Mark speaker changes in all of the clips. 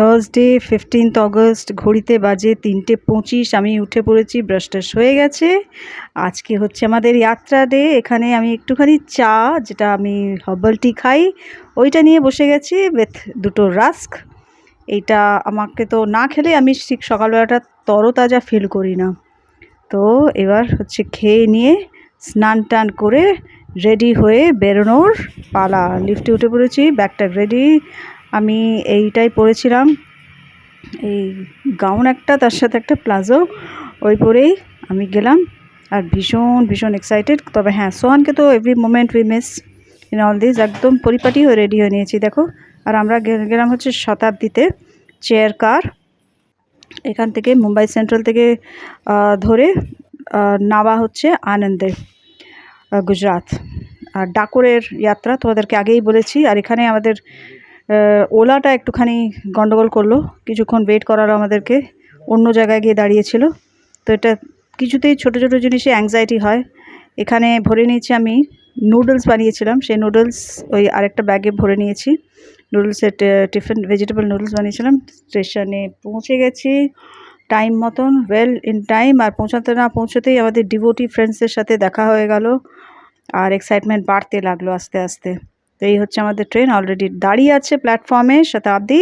Speaker 1: Thursday 15th August, ঘড়িতে বাজে 3:25। আমি উঠে পড়েছি, ব্রাশ টাশ হয়ে গেছে। আজকে হচ্ছে আমাদের যাত্রা ডে। এখানে আমি একটুখানি চা, যেটা আমি হার্বাল টি খাই, ওইটা নিয়ে বসে গেছি উইথ দুটো রাস্ক। এইটা আমাকে তো না খেলে আমি ঠিক সকালবেলাটা তরতাজা ফিল করি না। তো এবার হচ্ছে খেয়ে নিয়ে স্নান টান করে রেডি হয়ে বেরোনোর পালা। লিফটে উঠে পড়েছি, ব্যাগটা রেডি। আমি এইটাই পরেছিলাম, এই গাউন একটা, তার সাথে একটা প্লাজো, ওই পরেই আমি গেলাম। আর ভীষণ ভীষণ এক্সাইটেড। তবে হ্যাঁ, সোহানকে তো every moment we miss in all this. একদম পরিপাটি হয়ে রেডি হয়ে নিয়েছি দেখো। আর আমরা গেলাম হচ্ছে শতাব্দীতে, চেয়ার কার। এখান থেকে মুম্বাই সেন্ট্রাল থেকে ধরে নামা হচ্ছে আনন্দে, গুজরাট। আর ডাকোরের যাত্রা তোমাদেরকে আগেই বলেছি। আর এখানে আমাদের ওলাটা একটুখানি গন্ডগোল করলো, কিছুক্ষণ ওয়েট করালো আমাদেরকে, অন্য জায়গায় গিয়ে দাঁড়িয়েছিল। তো এটা কিছুতেই ছোটো ছোটো জিনিসে অ্যাংজাইটি হয়। এখানে ভরে নিয়েছি আমি নুডলস বানিয়েছিলাম, সেই নুডলস ওই আরেকটা ব্যাগে ভরে নিয়েছি। নুডলসের টিফিন, ভেজিটেবল নুডলস বানিয়েছিলাম। স্টেশনে পৌঁছে গেছি টাইম মতন, ওয়েল ইন টাইম। আর পৌঁছাতে না পৌঁছতেই আমাদের ডিভোটি ফ্রেন্ডসদের সাথে দেখা হয়ে গেল, আর এক্সাইটমেন্ট বাড়তে লাগলো আস্তে আস্তে। তো এই হচ্ছে আমাদের ট্রেন, অলরেডি দাঁড়িয়ে আছে প্ল্যাটফর্মে শতাব্দী।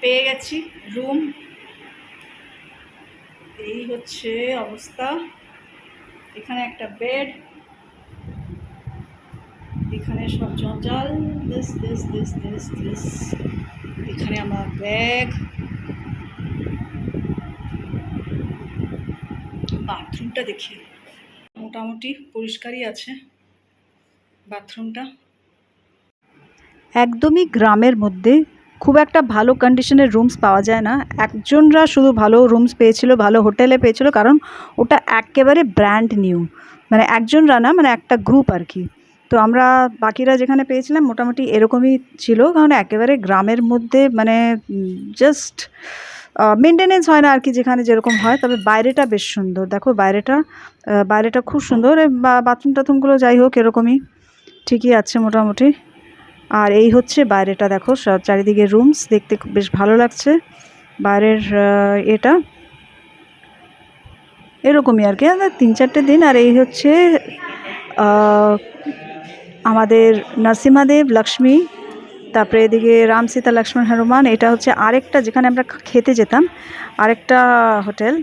Speaker 1: পেয়ে গেছি রুম। এই হচ্ছে অবস্থা। এখানে একটা বেড, এখানে সব জঞ্জাল, this this this this this. এখানে আমার ব্যাগ। বাথরুমটা দেখি, মোটামুটি পরিষ্কারই আছে বাথরুমটা। একদমই গ্রামের মধ্যে, খুব একটা ভালো কন্ডিশনের রুমস পাওয়া যায় না। একজনরা শুধু ভালো রুমস পেয়েছিল, ভালো হোটেলে পেয়েছিল, কারণ ওটা একেবারে ব্র্যান্ড নিউ। মানে একজনরা না, মানে একটা গ্রুপ আর কি। তো আমরা বাকিরা যেখানে পেয়েছিলাম মোটামুটি এরকমই ছিল, কারণ একেবারে গ্রামের মধ্যে, মানে জাস্ট মেনটেনেন্স হয় না আর কি, যেখানে যেরকম হয়। তবে বাইরেটা বেশ সুন্দর, দেখো বাইরেটা খুব সুন্দর। বাথরুম টাথরুমগুলো যাই হোক এরকমই ঠিকই আছে মোটামুটি। আর এই হচ্ছে বাইরেটা, দেখো চারিদিকে রুমস, দেখতে বেশ ভালো লাগছে বাইরের এটা। এরকমই আর কি, 3-4টে দিন। আর এই হচ্ছে আমাদের নরসিংহদেব, লক্ষ্মী, তারপরে এদিকে রাম সীতা লক্ষ্মণ হনুমান। এটা হচ্ছে আরেকটা, যেখানে আমরা খেতে যেতাম, আরেকটা হোটেল।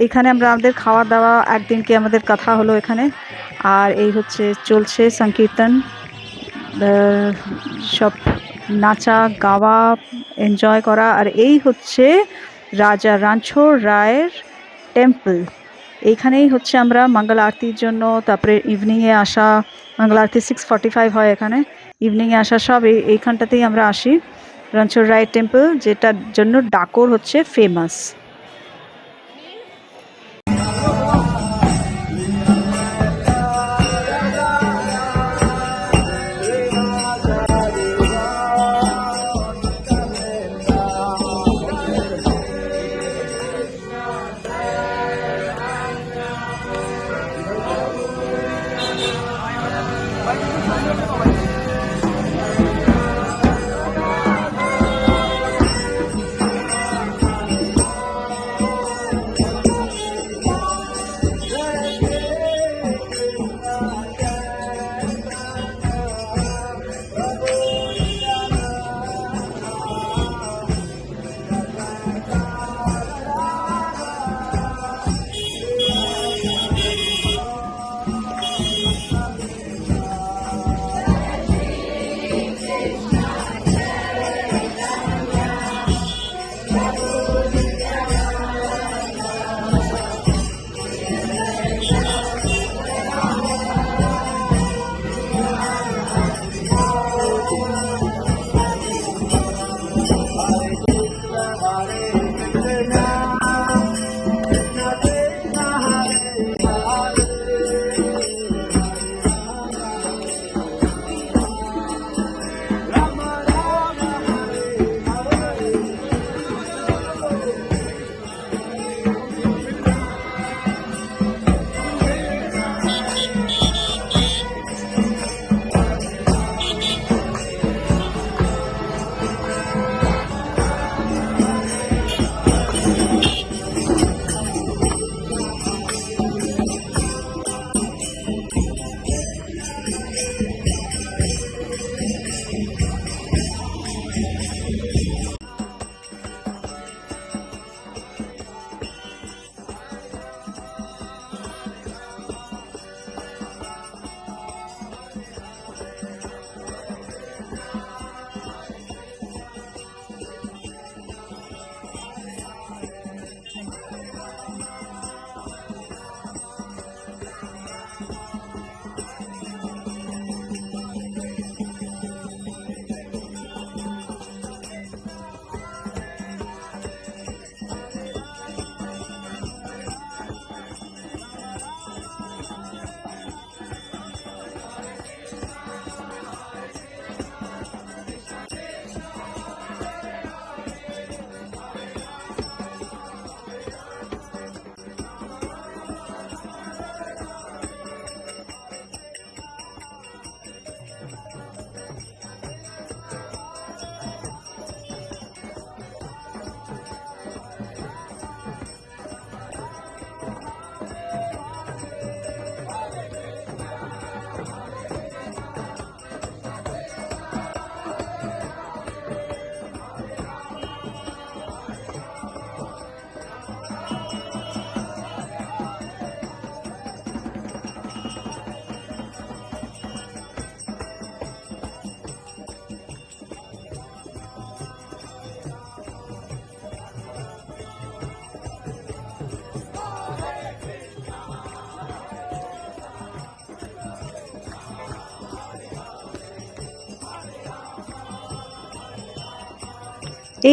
Speaker 1: এখানে আমাদের খাওয়া দাওয়া একদিনকে আমাদের কথা হলো এখানে। আর এই হচ্ছে চলছে সংকীর্তন, সব নাচা গাওয়া, এনজয় করা। আর এই হচ্ছে রাজা রানছোড় রায়ের টেম্পল। এইখানেই হচ্ছে আমরা মঙ্গল আরতির জন্য, তারপরে ইভিনিংয়ে আসা, মঙ্গল আরতি 6:45 হয় এখানে, ইভিনিংয়ে আসা সব এইখানটাতেই আমরা আসি। রানছোড় রায়ের টেম্পল, যেটার জন্য ডাকোর হচ্ছে ফেমাস।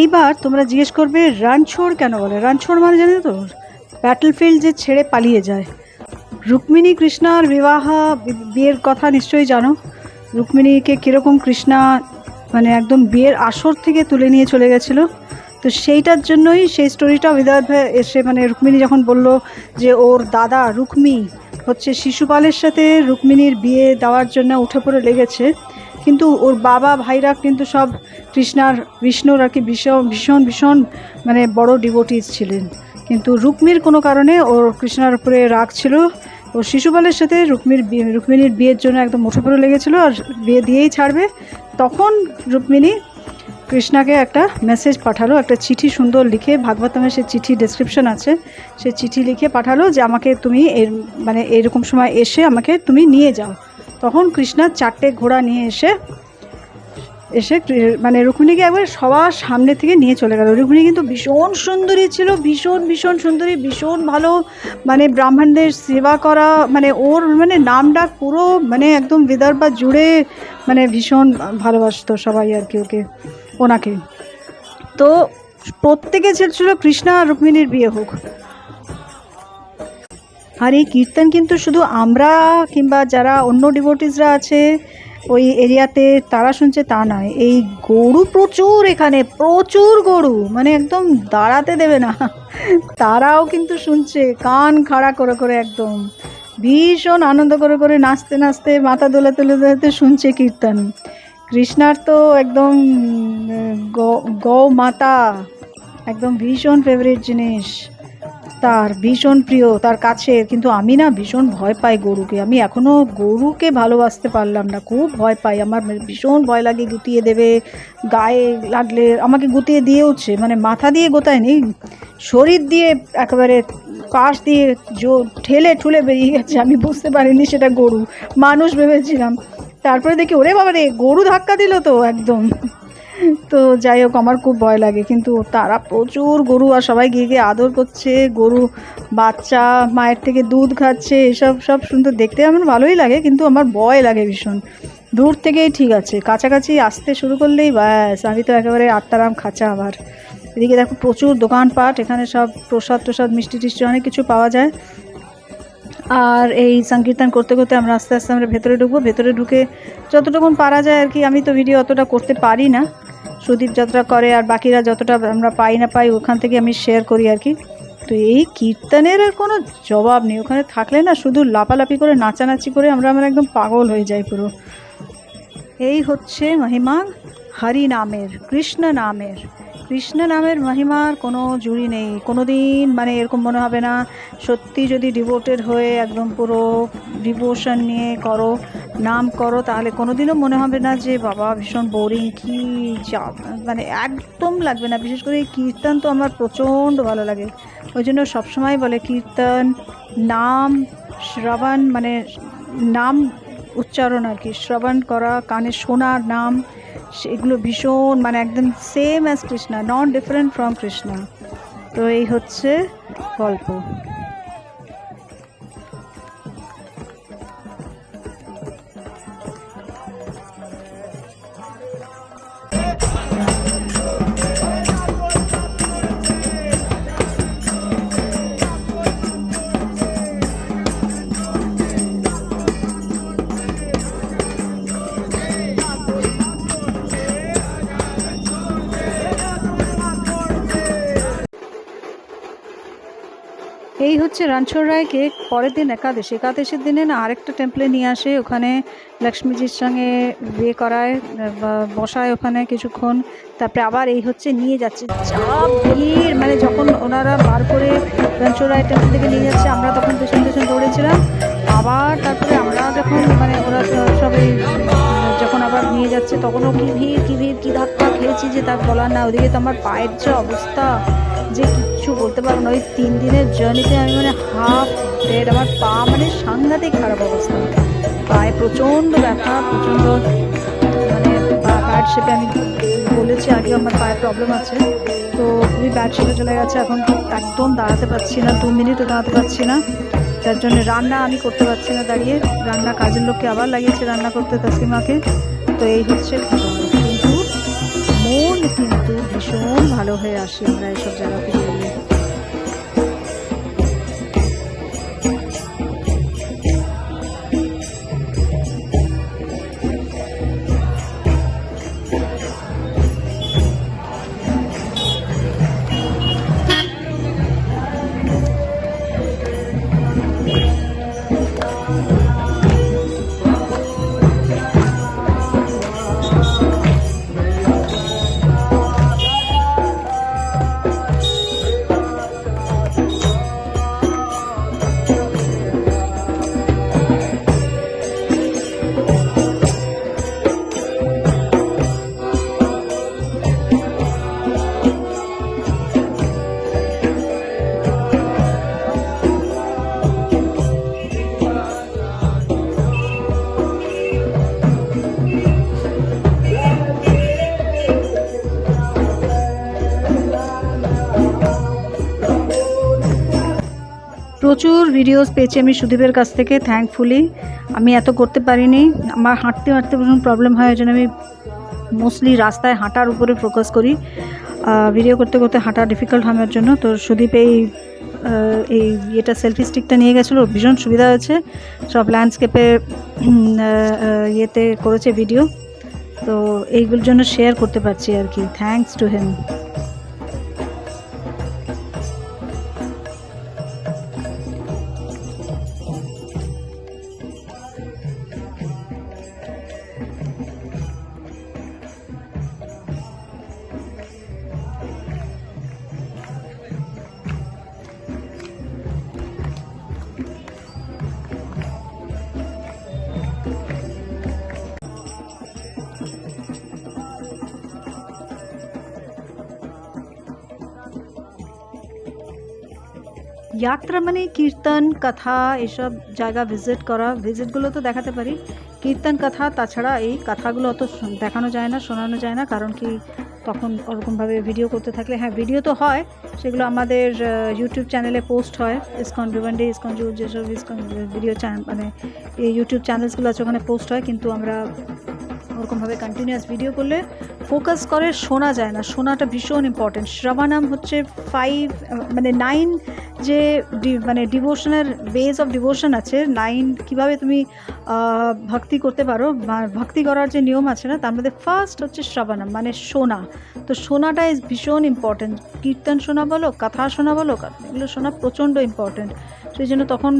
Speaker 1: এইবার তোমরা জিজ্ঞেস করবে রণছোড় কেন বলে? রণছোড় মানে জানো তো, ব্যাটলফিল্ড যে ছেড়ে পালিয়ে যায়। রুক্মিণী কৃষ্ণার বিয়ের কথা নিশ্চয়ই জানো। রুক্মিণীকে কীরকম কৃষ্ণা মানে একদম বিয়ের আসর থেকে তুলে নিয়ে চলে গেছিলো। তো সেইটার জন্যই সেই স্টোরিটা বিদায় এসে মানে রুক্মিণী যখন বলল যে ওর দাদা রুক্মী হচ্ছে শিশুপালের সাথে রুক্মিণীর বিয়ে দেওয়ার জন্য উঠে পড়ে লেগেছে, কিন্তু ওর বাবা ভাইরা কিন্তু সব বিষ্ণুর আর কি ভীষণ ভীষণ ভীষণ মানে বড় ডিভোটিস ছিলেন। কিন্তু রুক্মির কোনো কারণে ওর কৃষ্ণার উপরে রাগ ছিল। ও শিশুপালের সাথে রুক্মিণীর বিয়ের জন্য একদম মুঠো পড়ে লেগেছিলো আর বিয়ে দিয়েই ছাড়বে। তখন রুক্মিণী কৃষ্ণাকে একটা মেসেজ পাঠালো, একটা চিঠি সুন্দর লিখে, ভাগবতমে সে চিঠি ডেসক্রিপশন আছে, সে চিঠি লিখে পাঠালো যে আমাকে তুমি মানে এরকম সময় এসে আমাকে তুমি নিয়ে যাও। তখন কৃষ্ণা 4টে ঘোড়া নিয়ে এসে মানে রুক্মিণীকে একবার সবার সামনে থেকে নিয়ে চলে গেল। রুক্মিণী কিন্তু ভীষণ সুন্দরী ছিল, ভীষণ ভীষণ সুন্দরী, ভীষণ ভালো মানে ব্রাহ্মণদের সেবা করা, মানে ওর মানে নাম ডাক পুরো মানে একদম বিদর্ভা জুড়ে মানে ভীষণ ভালোবাসতো সবাই আর কি ওনাকে। তো প্রত্যেকে চেয়েছিল কৃষ্ণা আর রুক্মিণীর বিয়ে হোক। আর এই কীর্তন কিন্তু শুধু আমরা কিংবা যারা অন্য ডিভোটিসরা আছে ওই এরিয়াতে তারা শুনছে তা নয়, এই গরু প্রচুর, এখানে প্রচুর গরু, মানে একদম দাঁড়াতে দেবে না, তারাও কিন্তু শুনছে কান খাড়া করে করে, একদম ভীষণ আনন্দ করে করে নাচতে নাচতে মাথা দোলাতে দোলাতে শুনছে কীর্তন। কৃষ্ণার তো একদম গৌ মাতা একদম ভীষণ ফেভারিট জিনিস, তার ভীষণ প্রিয়, তার কাছে। কিন্তু আমি না ভীষণ ভয় পাই গরুকে, আমি এখনও গরুকে ভালোবাসতে পারলাম না, খুব ভয় পাই, আমার ভীষণ ভয় লাগে গুতিয়ে দেবে, গায়ে লাগলে আমাকে গুতিয়ে দিয়েওছে, মানে মাথা দিয়ে গোতায়নি, শরীর দিয়ে একেবারে পাশ দিয়ে ঠেলে ঠুলে বেরিয়ে গেছে, আমি বুঝতে পারিনি সেটা গরু, মানুষ ভেবেছিলাম। তারপরে দেখি ওরে বাবা রে, গরু ধাক্কা দিল তো একদম। তো যাই হোক, আমার খুব ভয় লাগে, কিন্তু তারা প্রচুর গরু, আর সবাই গিয়ে গিয়ে আদর করছে, গরু বাচ্চা মায়ের থেকে দুধ খাচ্ছে, এসব সব সুন্দর দেখতে আমার ভালোই লাগে, কিন্তু আমার ভয় লাগে ভীষণ। দূর থেকেই ঠিক আছে, কাছাকাছি আসতে শুরু করলেই ব্যাস আমি তো একেবারে আত্মারাম খাঁচা। আবার এদিকে দেখো প্রচুর দোকানপাট, এখানে সব প্রসাদ মিষ্টি টিষ্টি অনেক কিছু পাওয়া যায়। আর এই সংকীর্তন করতে করতে আমরা আস্তে আস্তে আমরা ভেতরে ঢুকবো। ভেতরে ঢুকে যতটুকুন পারা যায় আর কি, আমি তো ভিডিও অতটা করতে পারি না, সুদীপ যতটা করে আর বাকিরা যতটা আমরা পাই না পাই ওখান থেকে আমি শেয়ার করি আর কি। তো এই কীর্তনের আর কোনো জবাব নেই, ওখানে থাকলে না শুধু লাপালাপি করে নাচানাচি করে আমরা একদম পাগল হয়ে যাই পুরো। এই হচ্ছে মহিমা হরি নামের, কৃষ্ণ নামের মহিমার কোনো জুড়ি নেই। কোনো দিন মানে এরকম মনে হবে না, সত্যি যদি ডিভোটেড হয়ে একদম পুরো ডিভোশন নিয়ে নাম করো, তাহলে কোনো দিনও মনে হবে না যে বাবা ভীষণ বোরিং, কি মানে একদম লাগবে না। বিশেষ করে এই কীর্তন তো আমার প্রচণ্ড ভালো লাগে, ওই জন্য সবসময় বলে কীর্তন, নাম শ্রবণ, মানে নাম উচ্চারণ আর কি, শ্রবণ করা, কানে শোনার নাম, সেগুলো ভীষণ মানে একদম same as Krishna, not different from Krishna. তো এই হচ্ছে গল্প। এই হচ্ছে রণছোড় রায়কে পরের দিন একাদশীর দিনে না আরেকটা টেম্পলে নিয়ে আসে, ওখানে লক্ষ্মীজির সঙ্গে বিয়ে করায়, বসায় ওখানে কিছুক্ষণ, তারপরে আবার এই হচ্ছে নিয়ে যাচ্ছে, যা ভিড়, মানে যখন ওনারা বার করে রণছোড় রায় টেম্পল থেকে নিয়ে যাচ্ছে আমরা তখন পেছন পেছন দৌড়েছিলাম। আবার তারপরে আমরা যখন মানে ওরা সবাই যখন আবার নিয়ে যাচ্ছে তখনও কি ভিড় কি ধাক্কা খেয়েছি যে তার বলার না। ওদিকে তো আমার পায়ের যে অবস্থা যে কিচ্ছু বলতে পারবো না, ওই 3 দিনের জার্নিতে আমি মানে হাফ ডেড, আমার পা মানে সাংঘাতিক খারাপ অবস্থা, পায়ে প্রচণ্ড ব্যথা, প্রচণ্ড মানে ব্যাড শেপে, আমি বলেছি আগে আমার পায়ে প্রবলেম আছে, তো খুবই ব্যাড শেপে চলে গেছে, এখন একদম দাঁড়াতে পারছি না, 2 মিনিটও দাঁড়াতে পারছি না, যার জন্য রান্না আমি করতে পারছি না দাঁড়িয়ে, রান্না কাজের লোককে আবার লাগিয়েছে রান্না করতে, তসলিমাকে। তো এই হচ্ছে কিন্তু মন কিন্তু ভীষণ ভালো হয়ে আসে আমরা এসব জায়গাতে গেলে। প্রচুর ভিডিওস পেয়েছি আমি সুদীপের কাছ থেকে, থ্যাঙ্কফুলি। আমি এত করতে পারিনি, আমার হাঁটতে হাঁটতে প্রচুর প্রবলেম হয়, ওই জন্য আমি মোস্টলি রাস্তায় হাঁটার উপরে ফোকাস করি। ভিডিও করতে করতে হাঁটা ডিফিকাল্ট হয় আমার জন্য। তো সুদীপ এই এটা সেলফি স্টিকটা নিয়ে গেছিলো, ভীষণ সুবিধা হয়েছে। সব ল্যান্ডস্কেপে ইয়েতে করেছে ভিডিও, তো এইগুলোর জন্য শেয়ার করতে পারছি আর কি। Thanks to him. যাত্রা মানে কীর্তন কথা এসব জায়গা ভিজিট করা, ভিজিটগুলো তো দেখাতে পারি, কীর্তন কথা তাছাড়া এই কথাগুলো অত দেখানো যায় না, শোনানো যায় না, কারণ কি তখন ওরকমভাবে ভিডিও করতে থাকলে, হ্যাঁ ভিডিও তো হয়, সেগুলো আমাদের ইউটিউব চ্যানেলে পোস্ট হয়, ইসকন ভিভান্ডি, ইসকন জুট, যেসব ইসকন ভিডিও চ্যানেল মানে এই ইউটিউব চ্যানেলসগুলো আছে ওখানে পোস্ট হয়, কিন্তু আমরা ওরকমভাবে কন্টিনিউয়াস ভিডিও করলে ফোকাস করে শোনা যায় না। শোনাটা ভীষণ ইম্পর্টেন্ট। শ্রবণম হচ্ছে 9 যে মানে ডিভোশনের ওয়েজ অফ ডিভোশন আছে, 9 কীভাবে তুমি ভক্তি করতে পারো, ভক্তি করার যে নিয়ম আছে না, তার মধ্যে ফার্স্ট হচ্ছে শ্রবণম মানে শোনা। তো শোনাটা ইজ ভীষণ ইম্পর্টেন্ট। কীর্তন শোনা বলো, কথা শোনা বলো, এগুলো শোনা প্রচণ্ড ইম্পর্টেন্ট। সেই জন্য তখন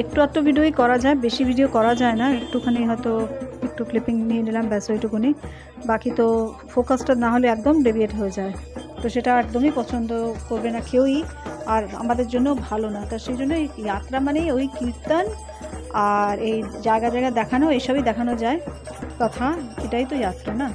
Speaker 1: একটু ভিডিওই করা যায়, বেশি ভিডিও করা যায় না, একটুখানি হয়তো একটু ক্লিপিং নিয়ে নিলাম ব্যাস ওইটুকুনি, বাকি তো ফোকাসটা না হলে একদম ডেভিয়েট হয়ে যায়, তো সেটা একদমই পছন্দ করবে না কেউই, আর আমাদের জন্য ভালো না। তা সেই জন্য যাত্রা মানেই ওই কীর্তন আর এই জায়গা দেখানো, এইসবই দেখানো যায়, কথা, এটাই তো যাত্রা না।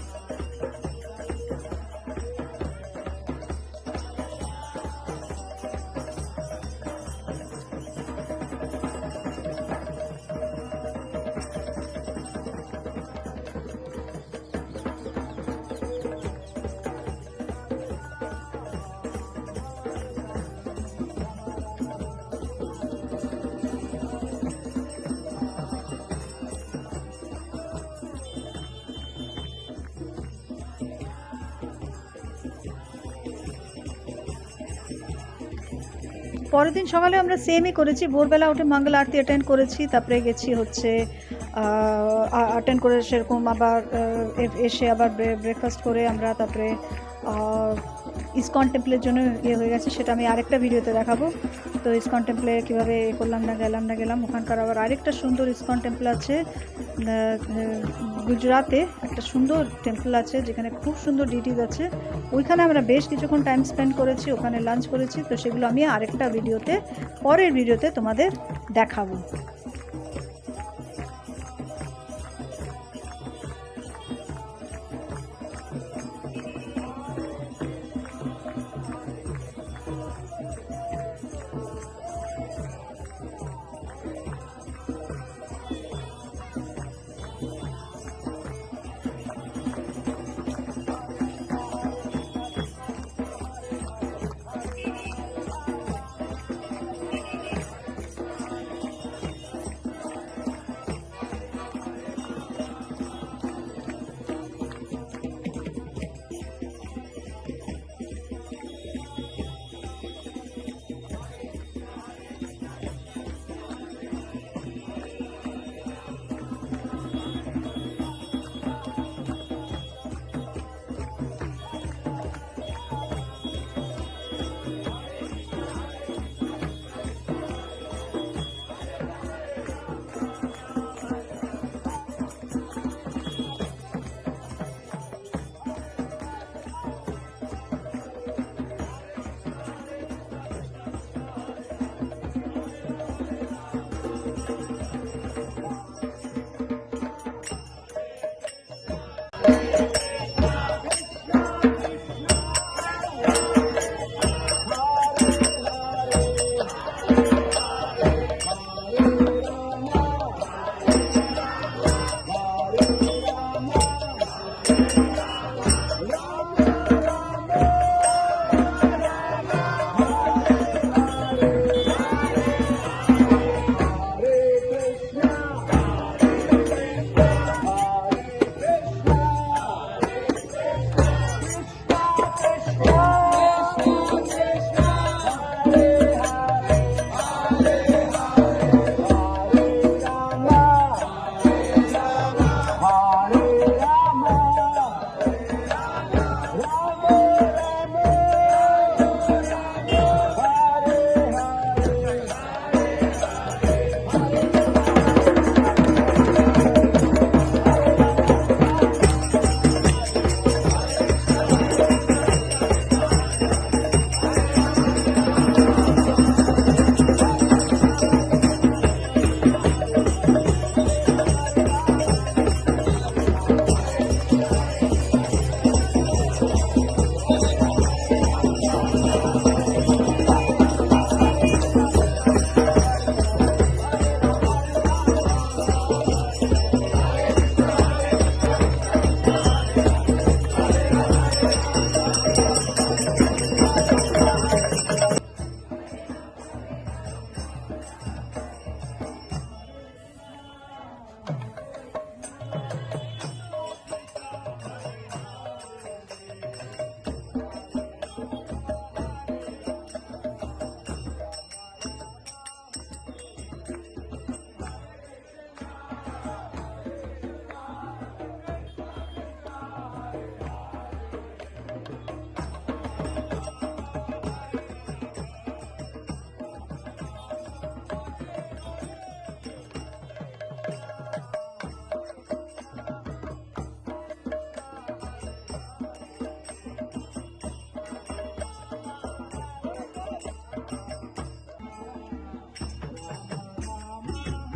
Speaker 1: পরের দিন সকালে আমরা সেমই করেছি, ভোরবেলা উঠে মঙ্গল আরতি অ্যাটেন্ড করেছি, তারপরে গেছি হচ্ছে অ্যাটেন্ড করে সেরকম আবার এসে আবার ব্রেকফাস্ট করে আমরা তারপরে ইসকন টেম্পলের জন্য হয়ে গেছে, সেটা আমি আরেকটা ভিডিওতে দেখাবো। তো ইসকন টেম্পলে কীভাবে করলাম না গেলাম। ওখানকার আবার আরেকটা সুন্দর ইসকন টেম্পল আছে গুজরাতে, একটা সুন্দর টেম্পল আছে যেখানে খুব সুন্দর ডিটিজ আছে, ওইখানে আমরা বেশ কিছুক্ষণ টাইম স্পেন্ড করেছি, ওখানে লাঞ্চ করেছি। তো সেগুলো আমি আরেকটা ভিডিওতে, পরের ভিডিওতে তোমাদের দেখাবো।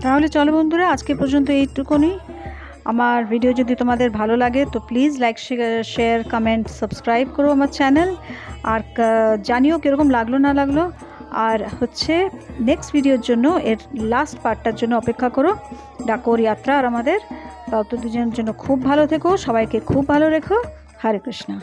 Speaker 1: তাহলে চলো বন্ধুরা, আজকে পর্যন্ত এইটুকুনি। আমার ভিডিও যদি তোমাদের ভালো লাগে তো please like share comment subscribe করো আমার চ্যানেল। আর জানিও কীরকম লাগলো না লাগলো। আর হচ্ছে নেক্সট ভিডিওর জন্য, এর লাস্ট পার্টটার জন্য অপেক্ষা করো, ডাকোর যাত্রা। আর আমাদের তত দুজনের জন্য খুব ভালো থেকো, সবাইকে খুব ভালো রেখো। হরে কৃষ্ণা।